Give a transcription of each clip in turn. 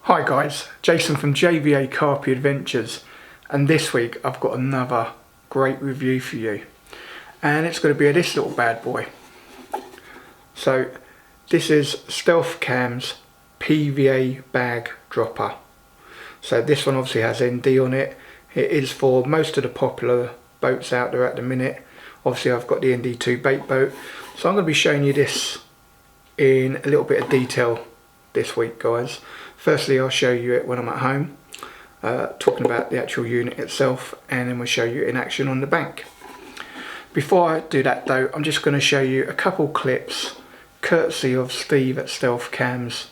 Hi guys, Jason from JVA Carpy Adventures, and this week I've got another great review for you, and it's going to be this little bad boy. So this is Stealth Cam's PVA bag dropper. So this one obviously has ND on it. It is for most of the popular boats out there at the minute. Obviously I've got the ND2 bait boat, so I'm going to be showing you this in a little bit of detail this week, guys. Firstly, I'll show you it when I'm at home, talking about the actual unit itself, and then we'll show you it in action on the bank. Before I do that though, I'm just going to show you a couple clips, courtesy of Steve at Stealth Cams,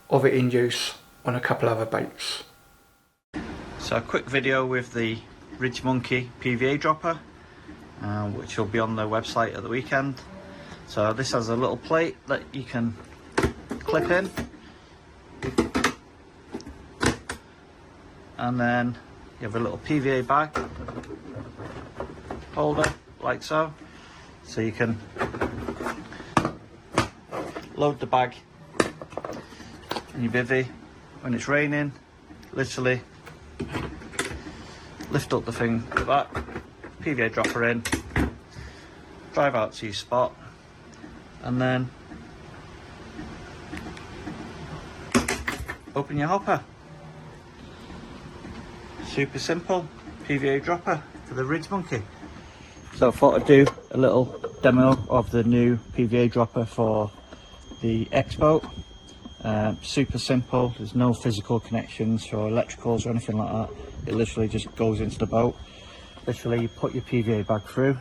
of it in use on a couple other baits. So a quick video with the Ridgemonkey PVA dropper, which will be on the website at the weekend. So this has a little plate that you can clip in, and then you have a little PVA bag holder like so, so you can load the bag in your bivvy when it's raining. Literally lift up the thing like that, PVA dropper in, drive out to your spot, and then open your hopper. Super simple PVA dropper for the Ridgemonkey. So I thought I'd do a little demo of the new PVA dropper for the X boat. Super simple, there's no physical connections or electricals or anything like that. It literally just goes into the boat. Literally you put your PVA bag through,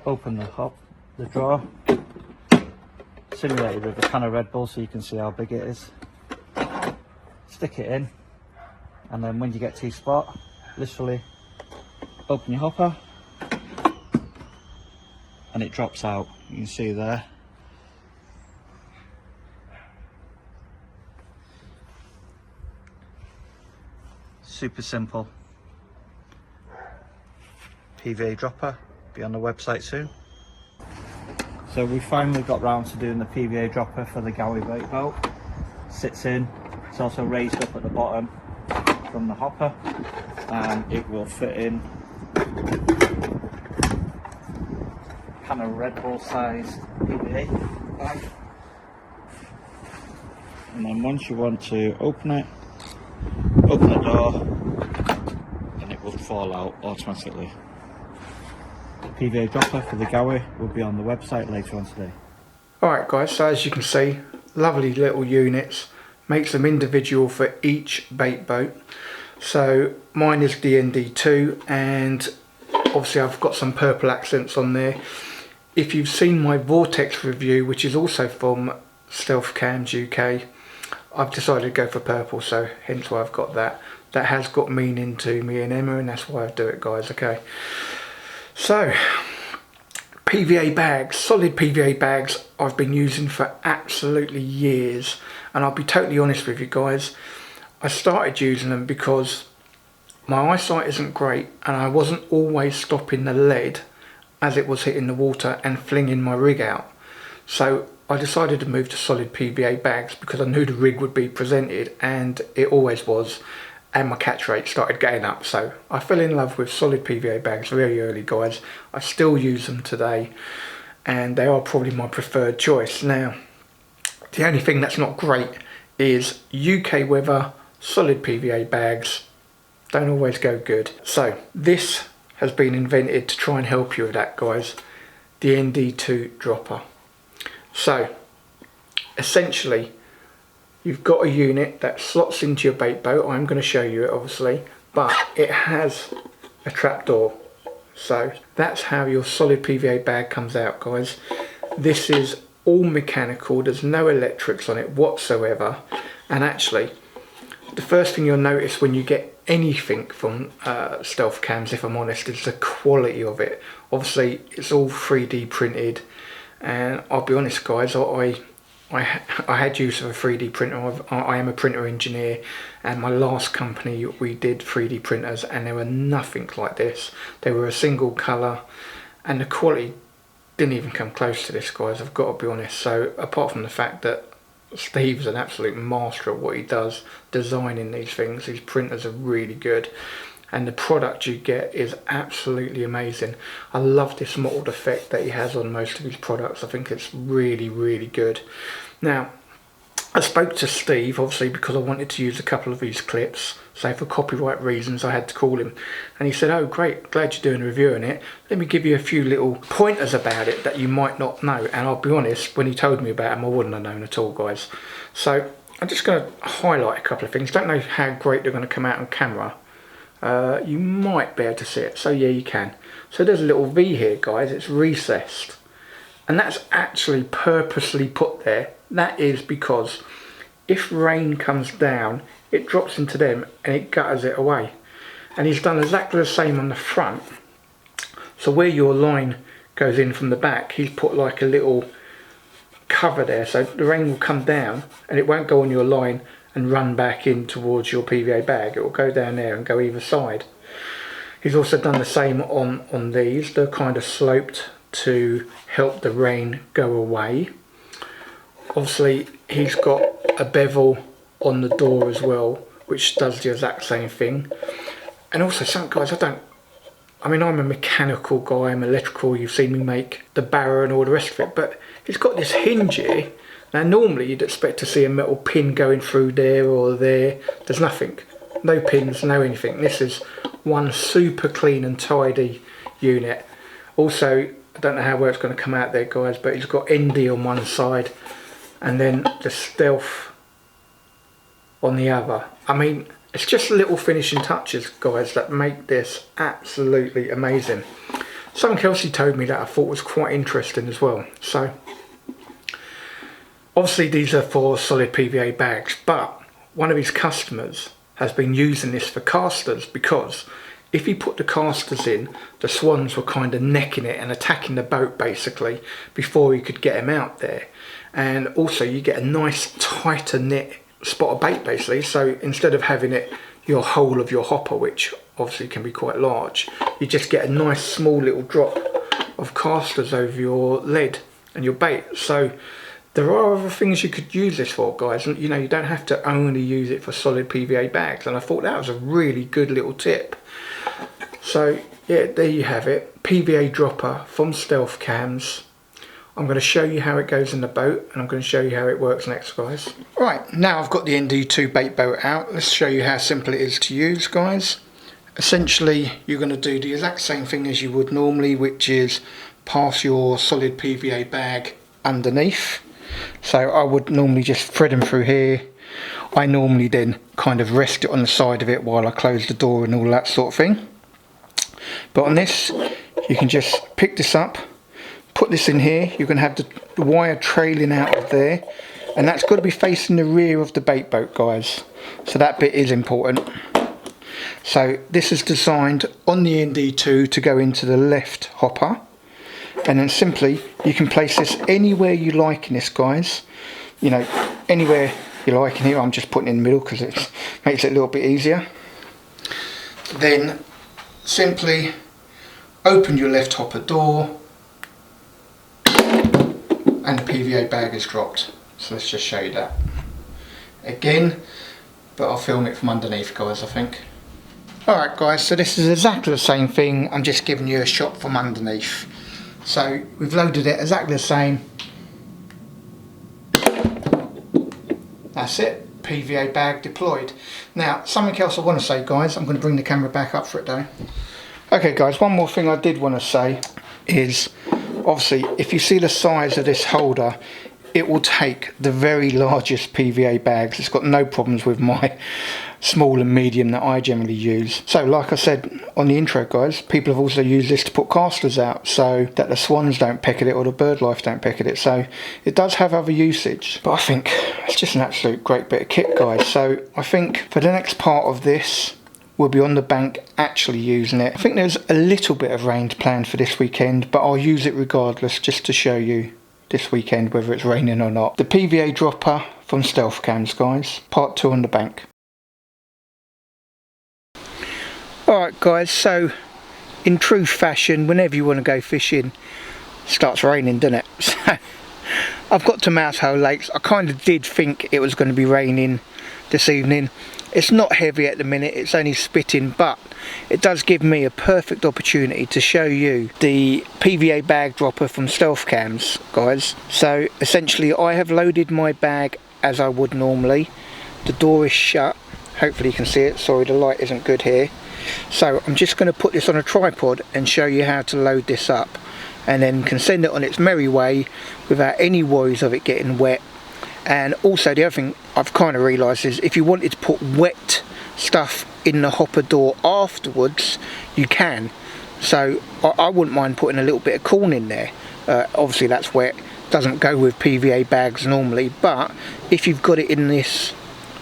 open the drawer, simulated with a can of Red Bull so you can see how big it is. Stick it in, and then when you get to your spot, literally open your hopper and it drops out. You can see there. Super simple PVA dropper, be on the website soon. So we finally got round to doing the PVA dropper for the Gowi bait boat. Sits in, it's also raised up at the bottom from the hopper, and it will fit in kind of Red Bull sized PVA bag. And then once you want to open it, open the door and it will fall out automatically. The PVA dropper for the Gowi will be on the website later on today. Alright guys, so as you can see, lovely little units. Makes them individual for each bait boat. So mine is the ND2, and obviously I've got some purple accents on there. If you've seen my Vortex review, which is also from Stealth Cams UK, I've decided to go for purple, so hence why I've got that. That has got meaning to me and Emma, and that's why I do it, guys. Okay, so PVA bags, solid PVA bags, I've been using for absolutely years, and I'll be totally honest with you guys, I started using them because my eyesight isn't great and I wasn't always stopping the lead as it was hitting the water and flinging my rig out. So I decided to move to solid PVA bags because I knew the rig would be presented, and it always was, and my catch rate started getting up. So I fell in love with solid PVA bags very early, guys. I still use them today, and they are probably my preferred choice. Now, the only thing that's not great is UK weather, solid PVA bags don't always go good. So this has been invented to try and help you with that, guys. The ND2 dropper. So essentially, you've got a unit that slots into your bait boat. I'm going to show you it obviously, but it has a trapdoor. So that's how your solid PVA bag comes out, guys. This is all mechanical, there's no electrics on it whatsoever. And actually, the first thing you'll notice when you get anything from Stealth Cams, if I'm honest, is the quality of it. Obviously it's all 3D printed, and I'll be honest guys, I had use of a 3D printer. I am a printer engineer, and my last company we did 3D printers, and they were nothing like this. They were a single colour, and the quality didn't even come close to this, guys, I've got to be honest. So apart from the fact that Steve's an absolute master at what he does, designing these things. His printers are really good, and the product you get is absolutely amazing. I love this mottled effect that he has on most of his products. I think it's really, really good. Now, I spoke to Steve, obviously, because I wanted to use a couple of these clips. So for copyright reasons, I had to call him. And he said, oh, great, glad you're doing a review on it. Let me give you a few little pointers about it that you might not know. And I'll be honest, when he told me about them, I wouldn't have known at all, guys. So I'm just going to highlight a couple of things. Don't know how great they're going to come out on camera. You might be able to see it. So yeah, you can. So there's a little V here, guys. It's recessed. And that's actually purposely put there. That is because if rain comes down, it drops into them and it gutters it away. And he's done exactly the same on the front. So where your line goes in from the back, he's put like a little cover there, so the rain will come down and it won't go on your line and run back in towards your PVA bag. It will go down there and go either side. He's also done the same on these. They're kind of sloped to help the rain go away. Obviously he's got a bevel on the door as well, which does the exact same thing. And also some guys, I'm a mechanical guy, I'm electrical, you've seen me make the barrow and all the rest of it, but it's got this hinge here. Now normally you'd expect to see a metal pin going through there or there. There's nothing, no pins, no anything. This is one super clean and tidy unit. Also, I don't know how well it's going to come out there, guys, but it's got ND on one side and then the Stealth on the other. I mean, it's just little finishing touches, guys, that make this absolutely amazing. Something else he told me that I thought was quite interesting as well. So, obviously these are for Solid PVA bags, but one of his customers has been using this for casters, because if he put the casters in, the swans were kind of necking it and attacking the boat basically before he could get them out there. And also you get a nice tighter knit spot of bait basically, so instead of having it your whole of your hopper, which obviously can be quite large, you just get a nice small little drop of casters over your lead and your bait. So there are other things you could use this for, guys, and you know, you don't have to only use it for Solid PVA bags, and I thought that was a really good little tip. So yeah, there you have it, PVA dropper from Stealth Cams. I'm going to show you how it goes in the boat, and I'm going to show you how it works next, guys. Right, now I've got the ND2 bait boat out. Let's show you how simple it is to use, guys. Essentially, you're going to do the exact same thing as you would normally, which is pass your Solid PVA bag underneath. So I would normally just thread them through here. I normally then kind of rest it on the side of it while I close the door and all that sort of thing. But on this, you can just pick this up, put this in here. You're going to have the wire trailing out of there, and that's got to be facing the rear of the bait boat, guys. So that bit is important. So this is designed on the ND2 to go into the left hopper, and then simply you can place this anywhere you like in this, guys. You know, anywhere you like in here. I'm just putting it in the middle because it makes it a little bit easier. Then simply open your left hopper door, and the PVA bag is dropped. So let's just show you that again, but I'll film it from underneath, guys, I think. Alright guys, so this is exactly the same thing, I'm just giving you a shot from underneath. So we've loaded it exactly the same. That's it, PVA bag deployed. Now something else I want to say, guys, I'm going to bring the camera back up for it though. Okay guys, one more thing I did want to say is, obviously, if you see the size of this holder, it will take the very largest PVA bags. It's got no problems with my small and medium that I generally use. So like I said on the intro, guys, people have also used this to put casters out so that the swans don't peck at it or the bird life don't peck at it. So it does have other usage, but I think it's just an absolute great bit of kit, guys. So I think for the next part of this, we'll be on the bank actually using it. I think there's a little bit of rain planned for this weekend, but I'll use it regardless just to show you this weekend whether it's raining or not. The PVA dropper from Stealth Cams, guys. Part 2 on the bank. Alright guys, so in true fashion, whenever you want to go fishing, it starts raining, doesn't it? So I've got to Mousehole Lakes. I kind of did think it was going to be raining this evening. It's not heavy at the minute, it's only spitting, but it does give me a perfect opportunity to show you the PVA bag dropper from Stealth Cams, guys. So essentially I have loaded my bag as I would normally. The door is shut, hopefully you can see it. Sorry, the light isn't good here. So I'm just going to put this on a tripod and show you how to load this up, and then can send it on its merry way without any worries of it getting wet. And also the other thing I've kind of realised is if you wanted to put wet stuff in the hopper door afterwards, you can. So I wouldn't mind putting a little bit of corn in there. Obviously that's wet, doesn't go with PVA bags normally, but if you've got it in this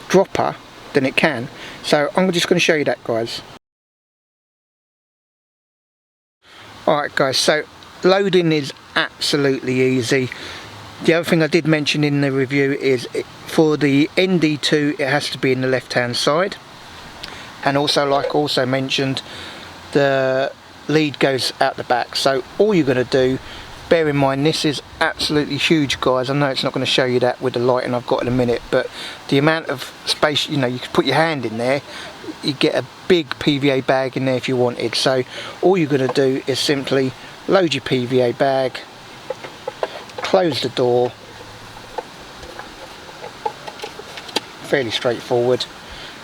dropper then it can. So I'm just going to show you that, guys. Alright guys, so loading is absolutely easy. The other thing I did mention in the review is for the ND2 it has to be in the left hand side, and also, like I also mentioned, the lead goes out the back. So all you're going to do, bear in mind this is absolutely huge, guys. I know it's not going to show you that with the lighting I've got in a minute, but the amount of space, you know, you could put your hand in there, you get a big PVA bag in there if you wanted. So all you're going to do is simply load your PVA bag, close the door, fairly straightforward,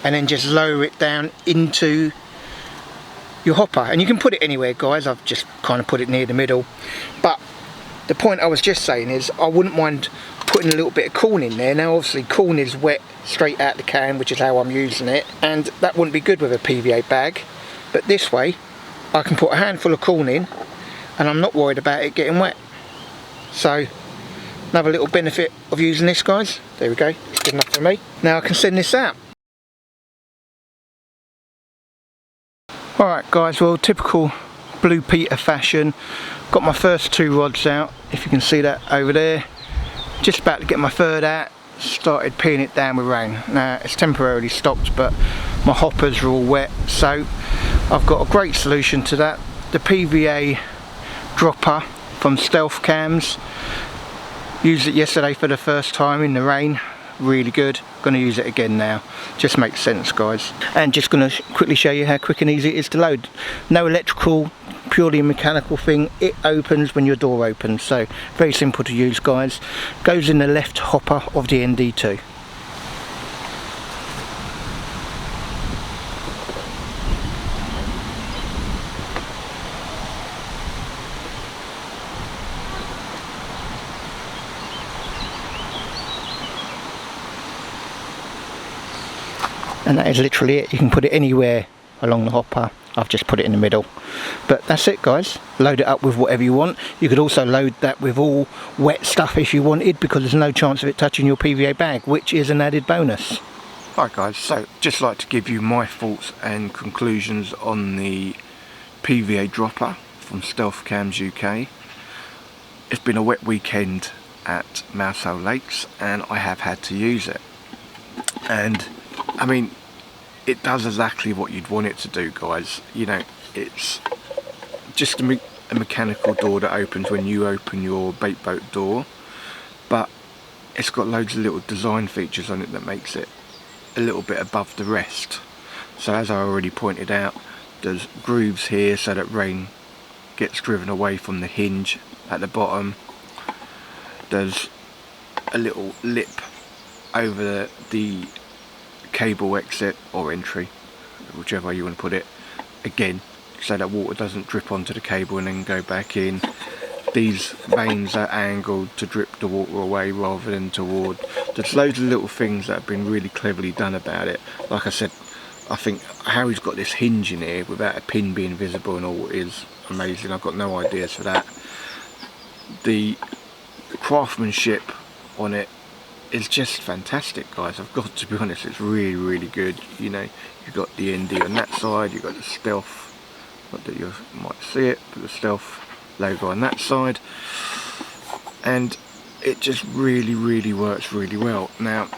and then just lower it down into your hopper. And you can put it anywhere, guys. I've just kind of put it near the middle, but the point I was just saying is I wouldn't mind putting a little bit of corn in there. Now obviously corn is wet straight out the can, which is how I'm using it, and that wouldn't be good with a PVA bag, but this way I can put a handful of corn in and I'm not worried about it getting wet. So another little benefit of using this, guys. There we go, it's good enough for me. Now I can send this out. Alright guys, well, typical Blue Peter fashion, got my first two rods out, if you can see that over there. Just about to get my third out, started peeing it down with rain. Now it's temporarily stopped, but my hoppers are all wet, so I've got a great solution to that. The PVA dropper from Stealth Cams. Used it yesterday for the first time in the rain, really good. Going to use it again now, just makes sense, guys. And just going to quickly show you how quick and easy it is to load. No electrical, purely a mechanical thing. It opens when your door opens, so very simple to use, guys. Goes in the left hopper of the ND2. And that is literally it. You can put it anywhere along the hopper. I've just put it in the middle, but that's it, guys. Load it up with whatever you want. You could also load that with all wet stuff if you wanted, because there's no chance of it touching your PVA bag, which is an added bonus. Right guys, so just like to give you my thoughts and conclusions on the PVA dropper from Stealth Cams UK. It's been a wet weekend at Mousehole Lakes and I have had to use it, and I mean, it does exactly what you'd want it to do, guys. You know, it's just a mechanical door that opens when you open your bait boat door, but it's got loads of little design features on it that makes it a little bit above the rest. So as I already pointed out, there's grooves here so that rain gets driven away from the hinge at the bottom. There's a little lip over the cable exit or entry, whichever way you want to put it, again so that water doesn't drip onto the cable and then go back in. These vanes are angled to drip the water away rather than toward. There's loads of little things that have been really cleverly done about it. Like I said, I think how he's got this hinge in here without a pin being visible and all is amazing. I've got no ideas for that. The craftsmanship on it is just fantastic, guys. I've got to be honest, it's really good. You know, you've got the ND on that side, you've got the Stealth, not that you might see it, but the Stealth logo on that side, and it just really works really well. Now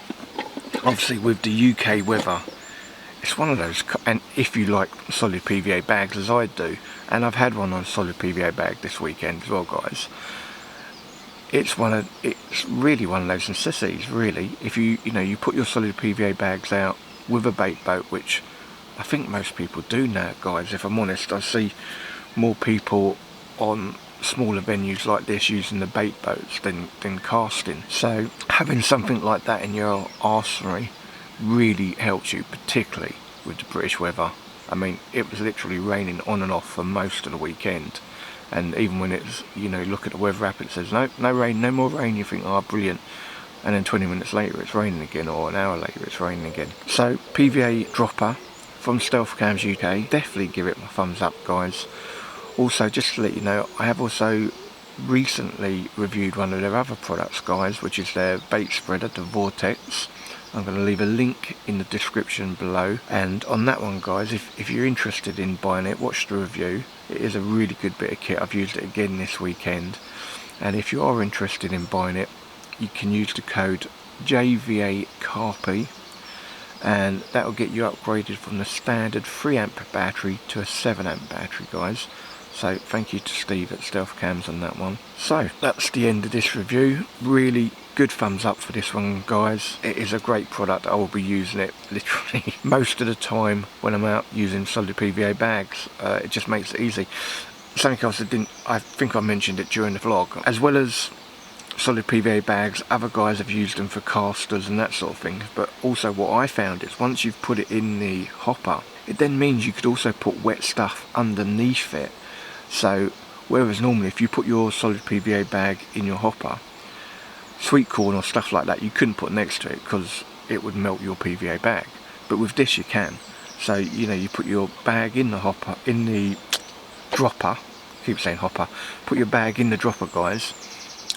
obviously with the UK weather, it's one of those, and if you like solid PVA bags as I do, and I've had one on solid PVA bag this weekend as well, guys, it's really one of those necessities, really. If you put your solid PVA bags out with a bait boat, which I think most people do now, guys. If I'm honest, I see more people on smaller venues like this using the bait boats than casting. So having something like that in your arsenal really helps you, particularly with the British weather. I mean, it was literally raining on and off for most of the weekend, and even when it's, look at the weather app, it says no rain, no more rain, you think, oh brilliant, and then 20 minutes later it's raining again, or an hour later it's raining again. So PVA Droppa from Stealth Cams UK, definitely give it my thumbs up, guys. Also, just to let you know, I have also recently reviewed one of their other products, guys, which is their bait spreader, the Vortex. I'm going to leave a link in the description below, and on that one, guys, if you're interested in buying it, watch the review. It is a really good bit of kit. I've used it again this weekend, and if you are interested in buying it, you can use the code JVACARPY, and that will get you upgraded from the standard 3 amp battery to a 7 amp battery, guys. So thank you to Steve at Stealth Cams on that one. So that's the end of this review. Really good thumbs up for this one, guys. It is a great product. I will be using it literally most of the time when I'm out using solid PVA bags. It just makes it easy. Something else I think I mentioned it during the vlog. As well as solid PVA bags, other guys have used them for casters and that sort of thing. But also what I found is once you've put it in the hopper, it then means you could also put wet stuff underneath it. So whereas normally if you put your solid PVA bag in your hopper, sweet corn or stuff like that you couldn't put next to it because it would melt your PVA bag. But with this you can. So you put your bag in the hopper, in the dropper, keep saying hopper, put your bag in the dropper, guys,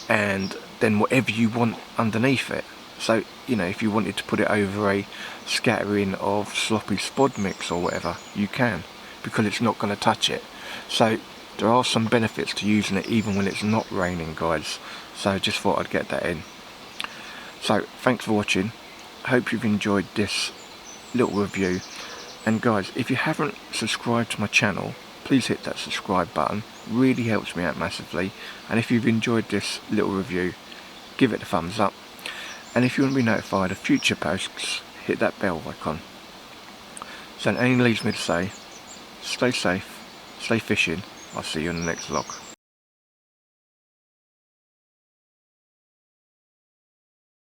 and then whatever you want underneath it. So if you wanted to put it over a scattering of sloppy spod mix or whatever, you can, because it's not going to touch it. So there are some benefits to using it even when it's not raining, guys. So just thought I'd get that in. So thanks for watching. Hope you've enjoyed this little review. And guys, if you haven't subscribed to my channel, please hit that subscribe button. Really helps me out massively. And if you've enjoyed this little review, give it a thumbs up. And if you want to be notified of future posts, hit that bell icon. So it only leaves me to say, stay safe, stay fishing. I'll see you in the next vlog.